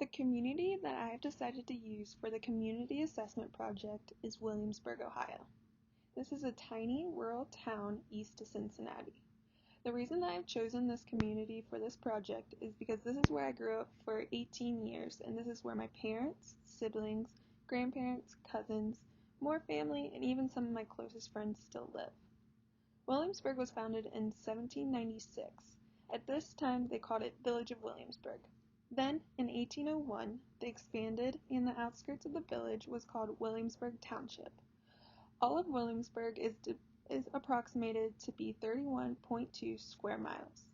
The community that I have decided to use for the community assessment project is Williamsburg, Ohio. This is a tiny rural town east of Cincinnati. The reason that I've chosen this community for this project is because this is where I grew up for 18 years, and this is where my parents, siblings, grandparents, cousins, more family, and even some of my closest friends still live. Williamsburg was founded in 1796. At this time, they called it Village of Williamsburg. Then, in 1801, they expanded, and the outskirts of the village was called Williamsburg Township. All of Williamsburg is approximated to be 31.2 square miles.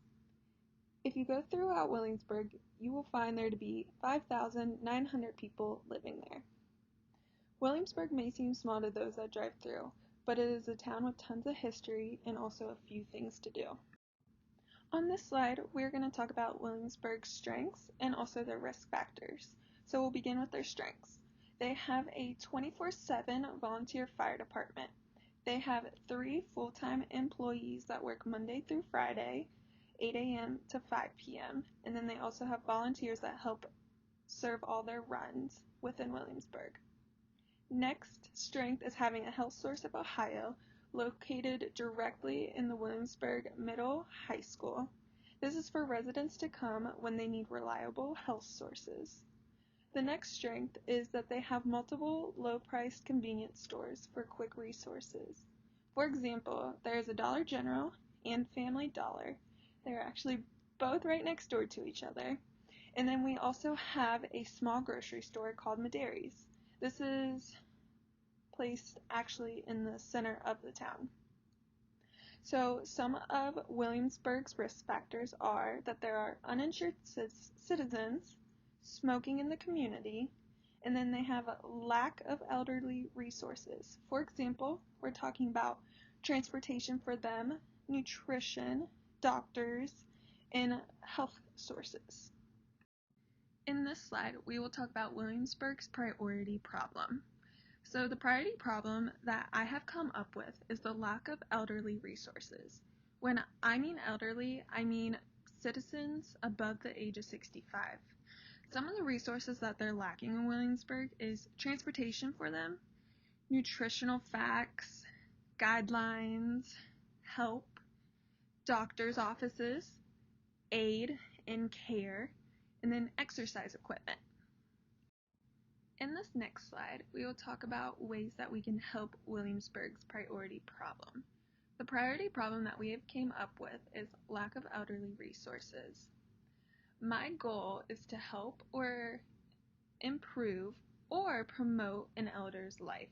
If you go throughout Williamsburg, you will find there to be 5,900 people living there. Williamsburg may seem small to those that drive through, but it is a town with tons of history and also a few things to do. On this slide, we're going to talk about Williamsburg's strengths and also their risk factors. So we'll begin with their strengths. They have a 24/7 volunteer fire department. They have 3 full-time employees that work Monday through Friday, 8 a.m. to 5 p.m. And then they also have volunteers that help serve all their runs within Williamsburg. Next strength is having a health source of Ohio located directly in the Williamsburg Middle High School. This is for residents to come when they need reliable health sources. The next strength is that they have multiple low-priced convenience stores for quick resources. For example, there is a Dollar General and Family Dollar. They're actually both right next door to each other. And then we also have a small grocery store called Medary's. This is placed actually in the center of the town. So some of Williamsburg's risk factors are that there are uninsured citizens, smoking in the community, and then they have a lack of elderly resources. For example, we're talking about transportation for them, nutrition, doctors, and health sources. In this slide, we will talk about Williamsburg's priority problem. So the priority problem that I have come up with is the lack of elderly resources. When I mean elderly, I mean citizens above the age of 65. Some of the resources that they're lacking in Williamsburg is transportation for them, nutritional facts, guidelines, help, doctor's offices, aid and care, and then exercise equipment. In this next slide, we will talk about ways that we can help Williamsburg's priority problem. The priority problem that we have came up with is lack of elderly resources. My goal is to help or improve or promote an elder's life.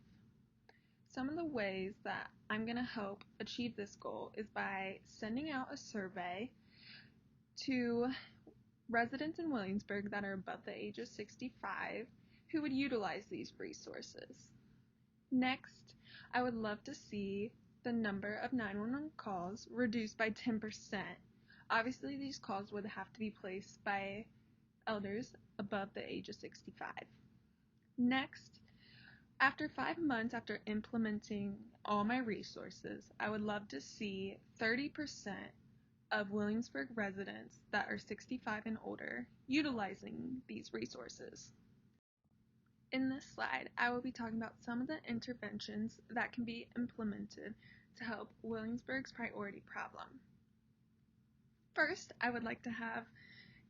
Some of the ways that I'm going to help achieve this goal is by sending out a survey to residents in Williamsburg that are above the age of 65 who would utilize these resources. Next, I would love to see the number of 911 calls reduced by 10%. Obviously, these calls would have to be placed by elders above the age of 65. Next, after 5 months after implementing all my resources, I would love to see 30% of Williamsburg residents that are 65 and older utilizing these resources. In this slide, I will be talking about some of the interventions that can be implemented to help Williamsburg's priority problem. First, I would like to have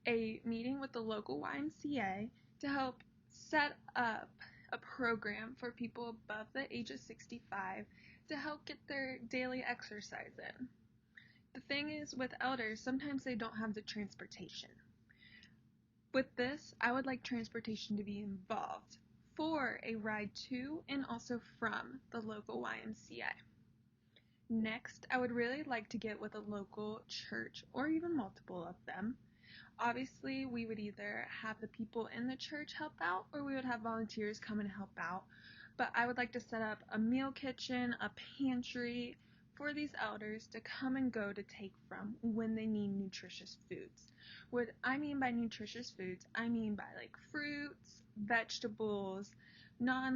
a meeting with the local YMCA to help set up a program for people above the age of 65 to help get their daily exercise in. The thing is, with elders, sometimes they don't have the transportation. With this, I would like transportation to be involved for a ride to and also from the local YMCA. Next, I would really like to get with a local church or even multiple of them. Obviously, we would either have the people in the church help out or we would have volunteers come and help out. But I would like to set up a meal kitchen, a pantry for these elders to come and go to take from when they need nutritious foods. What I mean by nutritious foods, I mean by like fruits, vegetables, not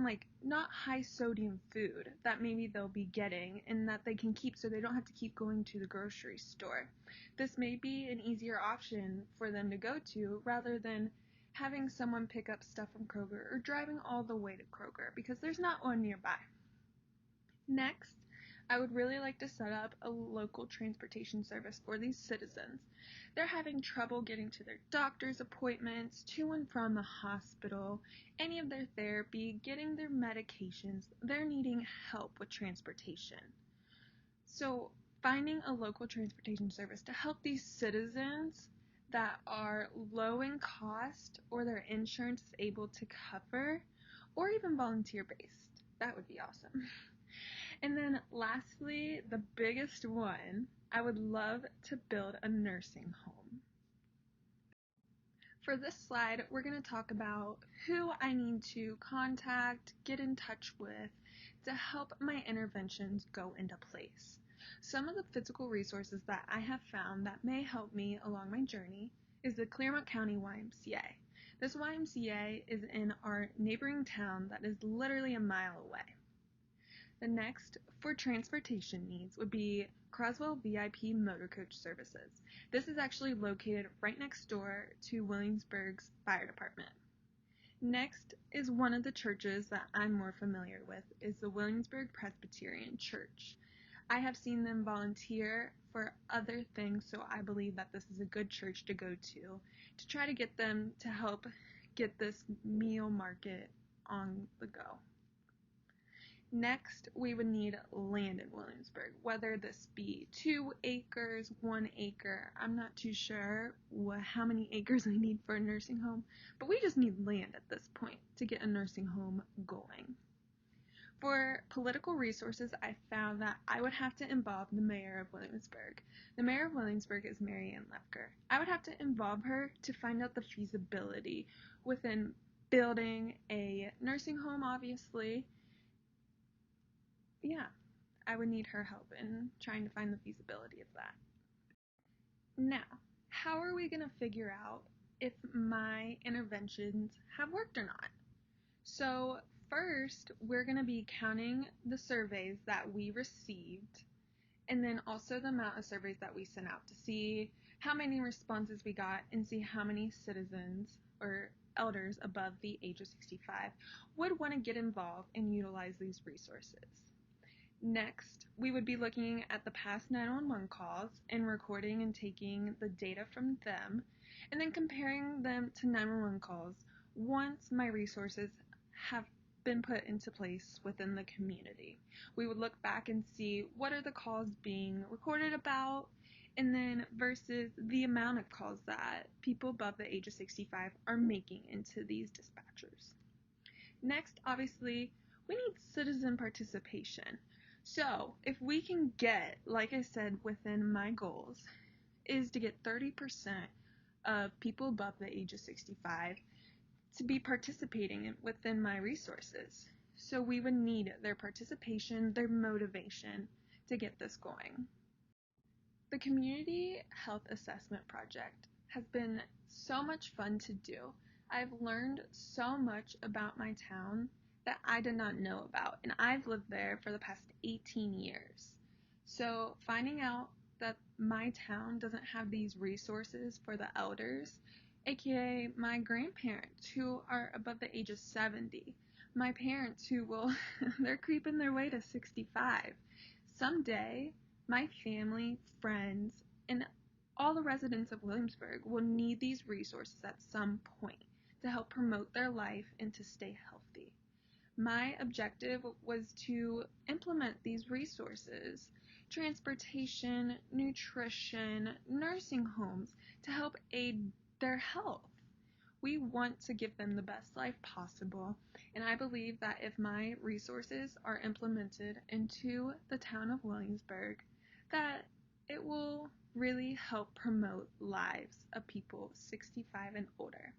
high sodium food that maybe they'll be getting and that they can keep so they don't have to keep going to the grocery store. This may be an easier option for them to go to rather than having someone pick up stuff from Kroger, or driving all the way to Kroger because there's not one nearby. Next, I would really like to set up a local transportation service for these citizens. They're having trouble getting to their doctor's appointments, to and from the hospital, any of their therapy, getting their medications. They're needing help with transportation. So finding a local transportation service to help these citizens that are low in cost or their insurance is able to cover, or even volunteer based. That would be awesome. And then lastly, the biggest one, I would love to build a nursing home. For this slide, we're going to talk about who I need to contact, get in touch with to help my interventions go into place. Some of the physical resources that I have found that may help me along my journey is the Claremont County YMCA. This YMCA is in our neighboring town that is literally a mile away. The next for transportation needs would be Croswell VIP Motor Coach Services. This is actually located right next door to Williamsburg's fire department. Next is one of the churches that I'm more familiar with is the Williamsburg Presbyterian Church. I have seen them volunteer for other things, so I believe that this is a good church to go to try to get them to help get this meal market on the go. Next, we would need land in Williamsburg, whether this be 2 acres, 1 acre. I'm not too sure how many acres we need for a nursing home, but we just need land at this point to get a nursing home going. For political resources, I found that I would have to involve the mayor of Williamsburg. The mayor of Williamsburg is Mary Ann Lefker. I would have to involve her to find out the feasibility within building a nursing home, obviously. Yeah, I would need her help in trying to find the feasibility of that. Now, how are we going to figure out if my interventions have worked or not? So first, we're going to be counting the surveys that we received, and then also the amount of surveys that we sent out to see how many responses we got and see how many citizens or elders above the age of 65 would want to get involved and utilize these resources. Next, we would be looking at the past 911 calls and recording and taking the data from them, and then comparing them to 911 calls once my resources have been put into place within the community. We would look back and see what are the calls being recorded about, and then versus the amount of calls that people above the age of 65 are making into these dispatchers. Next, obviously, we need citizen participation. So if we can get, like I said, within my goals, is to get 30% of people above the age of 65 to be participating within my resources. So we would need their participation, their motivation to get this going. The Community Health Assessment Project has been so much fun to do. I've learned so much about my town that I did not know about, and I've lived there for the past 18 years. So finding out that my town doesn't have these resources for the elders, aka my grandparents who are above the age of 70, my parents who they're creeping their way to 65. Someday, my family, friends, and all the residents of Williamsburg will need these resources at some point to help promote their life and to stay healthy. My objective was to implement these resources, transportation, nutrition, nursing homes, to help aid their health. We want to give them the best life possible, and I believe that if my resources are implemented into the town of Williamsburg, that it will really help promote lives of people 65 and older.